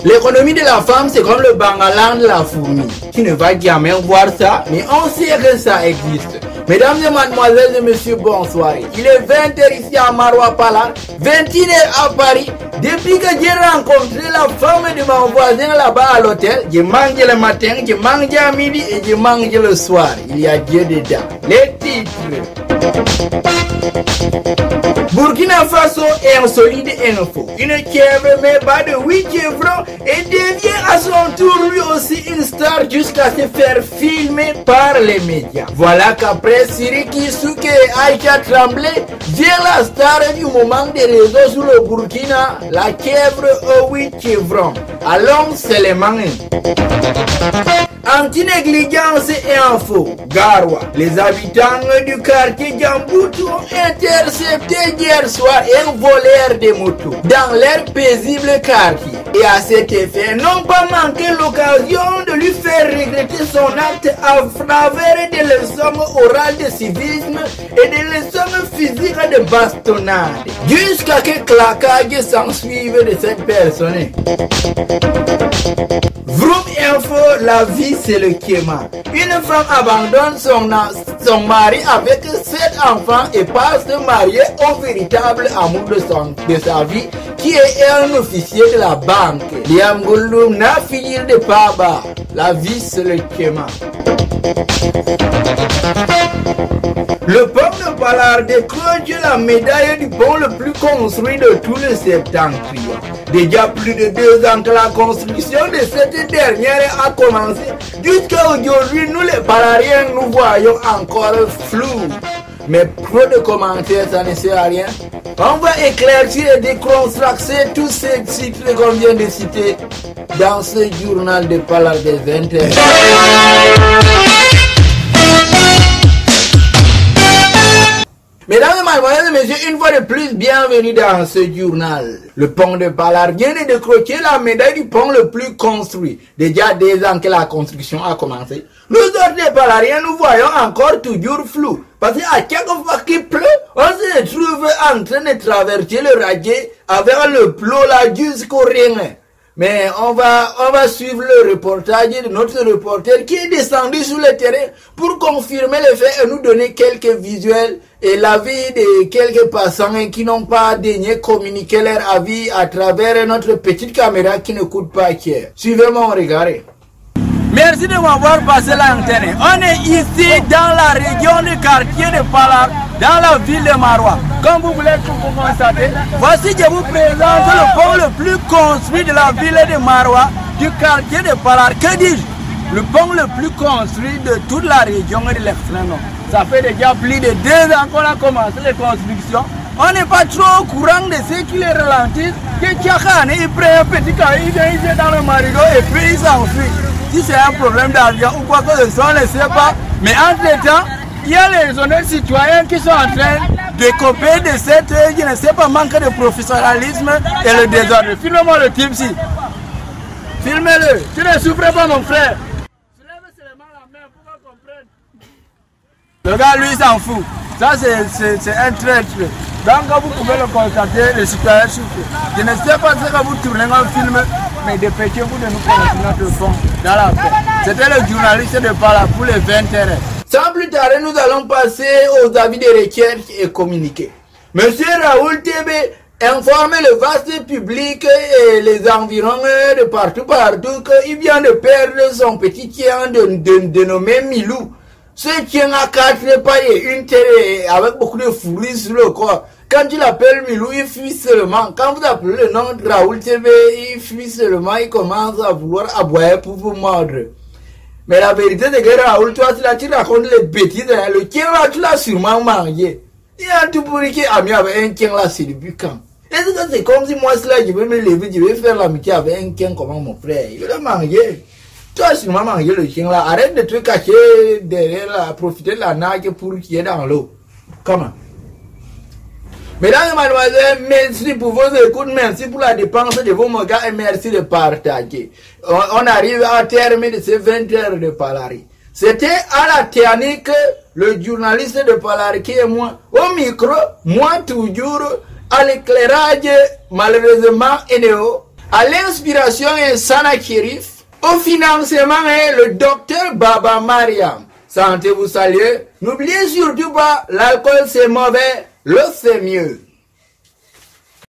L'économie de la femme, c'est comme le bangalan de la fourmi. Tu ne vas jamais voir ça, mais on sait que ça existe. Mesdames et mademoiselles et messieurs, bonsoir. Il est 20h ici à Maroua Palace, 21h à Paris. Depuis que j'ai rencontré la femme de mon voisin là-bas à l'hôtel, je mange le matin, je mange à midi et je mange le soir. Il y a Dieu dedans. Les titres. Burkina Faso est un solide info. Une chèvre met bas de 8 chevrons et devient à son tour lui aussi une star jusqu'à se faire filmer par les médias. Voilà qu'après Siriki Souke et Aïcha Tremblay vient la star du moment des réseaux sur le Burkina, la chèvre aux 8 chevrons. Allons, c'est les mains. Anti-négligence et info. Garoua. Les habitants du quartier Djamboutou ont intercepté hier soir un voleur de motos dans leur paisible quartier. Et à cet effet, n'ont pas manqué l'occasion de lui faire regretter son acte à travers des leçons orales de civisme et des leçons physiques de bastonnade. Jusqu'à que claquage s'ensuive de cette personne. Vroom info, la vie c'est le kéma. Une femme abandonne son mari avec 7 enfants et passe de marier au véritable amour de sa vie qui est un officier de la banque. Liamgoulou n'a fini de pas bas. La vie c'est le kéma. Le pont de Palar décroche la médaille du pont le plus construit de tout le septentrion. Déjà plus de 2 ans que la construction de cette dernière a commencé. Jusqu'à aujourd'hui, nous les Palariens, nous voyons encore flou. Mais trop de commentaires, ça ne sert à rien. On va éclaircir et déconstruire tous ces titres qu'on vient de citer dans ce journal de Palar des 20h. Mesdames et mademoiselles et messieurs, une fois de plus, bienvenue dans ce journal. Le pont de Palar vient de décrocher la médaille du pont le plus construit. Déjà 2 ans que la construction a commencé. Nous autres les Palariens, nous voyons encore toujours flou. Parce qu'à chaque fois qu'il pleut, on se trouve en train de traverser le radier avec le plot là jusqu'au rien. Mais on va suivre le reportage de notre reporter qui est descendu sur le terrain pour confirmer les faits et nous donner quelques visuels et l'avis de quelques passants qui n'ont pas daigné communiquer leur avis à travers notre petite caméra qui ne coûte pas cher. Suivez-moi, regardez. Merci de m'avoir passé l'antenne. On est ici dans la région du quartier de Palar, dans la ville de Maroua. Comme vous voulez constater, voici que je vous présente le pont le plus construit de la ville de Maroua, du quartier de Palar. Que dis-je? Le pont le plus construit de toute la région de l'extrême nord. Ça fait déjà plus de 2 ans qu'on a commencé les constructions. On n'est pas trop au courant de ce qui les ralentissent. Que chaque année, il prend un petit carré, il vient dans le marigot et puis il s'enfuit. Si c'est un problème d'argent ou quoi que ce soit, on ne sait pas. Mais entre-temps, il y a les honnêtes citoyens qui sont en train de copier de cette, je ne sais pas, manque de professionnalisme et le désordre. Filme-moi le type ci. Filmez-le. Tu ne souffres pas, mon frère. Soulève seulement la main pour qu'on comprenne. Le gars, lui, s'en fout. Ça, c'est un traître. Donc, vous pouvez le constater, le citoyen souffre. Je ne sais pas ce que vous tournez un film, mais dépêchez-vous de nous connaître notre fond dans la paix. C'était le journaliste de Palar pour les 20h. Sans plus tarder, nous allons passer aux avis de recherche et communiquer. Monsieur Raoul TB informe le vaste public et les environs de partout qu'il vient de perdre son petit chien dénommé Milou. Ce chien a 4 pailles et une télé avec beaucoup de fourrure sur le corps. Quand tu l'appelles Milou, il fuit seulement. Quand vous appelez le nom de Raoul TV, il fuit seulement, il commence à vouloir aboyer pour vous mordre. Mais la vérité c'est que Raoul, toi, tu racontes les bêtises. Le chien là, tu l'as sûrement mangé. Il y a tout pour qui ami avec un chien là, c'est depuis quand? Est-ce que c'est comme si moi, là, je vais me lever, je vais faire l'amitié avec un chien comme mon frère? Il va le manger. Toi, sûrement manger le chien là. Arrête de te cacher derrière là, profiter de la nage pour qu'il est dans l'eau. Comment? Mesdames et mademoiselles, merci pour vos écoutes, merci pour la dépense de vos mangas et merci de partager. On arrive à terme de ces 20h de Palari. C'était à la technique, le journaliste de Palari qui est moi. Au micro, moi toujours, à l'éclairage, malheureusement, Eneo. À l'inspiration est Sana Kirif. Au financement est le docteur Baba Mariam. Santé vous salue. N'oubliez surtout pas, l'alcool c'est mauvais, l'eau c'est mieux.